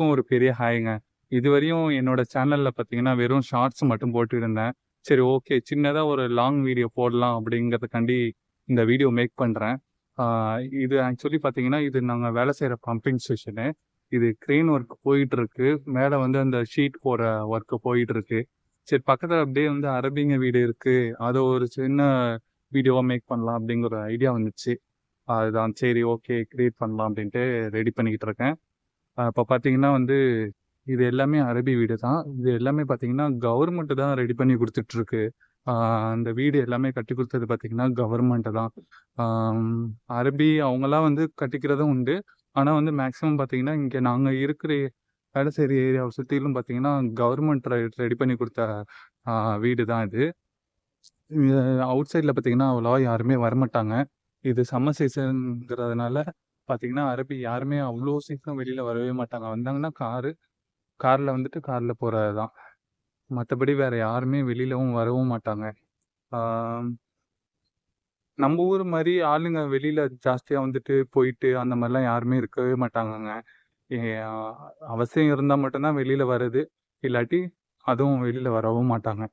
எல்லாருக்கும் ஒரு பெரிய ஹாய்ங்க. இதுவரையும் என்னோட சேனல்ல பார்த்தீங்கன்னா, வெறும் ஷார்ட்ஸ் மட்டும் போட்டுருந்தேன். சரி ஓகே, சின்னதா ஒரு லாங் வீடியோ போடலாம் அப்படிங்கிறதுக்காண்டி இந்த வீடியோ மேக் பண்றேன். ஆ இது ஆக்சுவலி பார்த்தீங்கன்னா, இது நாங்க வேலை செய்ற பம்பிங் ஸ்டேஷனு. இது கிரேன் ஒர்க் போயிட்டுருக்கு. மேல வந்து அந்த ஷீட் போடுற ஒர்க் போயிட்டுருக்கு. சரி பக்கத்துல அப்படியே வந்து அரபிங்க வீடு இருக்கு. அத ஒரு சின்ன வீடியோவா மேக் பண்ணலாம் அப்படிங்கிற ஐடியா வந்துச்சு. அதுதான் சரி ஓகே கிரியேட் பண்ணலாம் அப்படின்ட்டு ரெடி பண்ணிக்கிட்டு இருக்கேன். இப்போ பார்த்தீங்கன்னா வந்து இது எல்லாமே அரபி வீடு தான். இது எல்லாமே பார்த்தீங்கன்னா கவர்மெண்ட் தான் ரெடி பண்ணி குடுத்துட்ருக்கு. அந்த வீடு எல்லாமே கட்டி குடுத்தது பார்த்தீங்கன்னா கவர்மெண்ட் தான். ஆம், அரபி அவங்கலாம் வந்து கட்டிக்கிறதும் உண்டு. ஆனா வந்து மேக்ஸிமம் பார்த்தீங்கன்னா, இங்க நாங்க இருக்கிற வேலை செய்ற ஏரியாவ சுத்திலும் பார்த்தீங்கன்னா, கவர்மெண்ட் ரெடி பண்ணி குடுத்த ஆ வீடு தான் இது. அவுட் சைட்ல பார்த்தீங்கன்னா, அவ்வளவா யாருமே வரமாட்டாங்க. இது சம்மர் சீசன்ங்கிறதுனால பார்த்தீங்கன்னா, அரபி யாருமே அவ்வளோ சீக்கிரம் வெளியில வரவே மாட்டாங்க. வந்தாங்கன்னா கார்ல வந்துட்டு கார்ல போறது தான். மத்தபடி வேற யாருமே வெளியிலவும் வரவும் மாட்டாங்க. ஆம், நம்ம ஊர் மாரி ஆளுங்க வெளியில ஜாஸ்தியா வந்துட்டு, போயிட்டு அந்த மாரிலாம் யாருமே இருக்கவே மாட்டாங்கங்க. எ அ அவசியம் இருந்தா மட்டும் தான் வெளியில வர்றது. இல்லாட்டி அதுவும் வெளியில வரவும் மாட்டாங்க.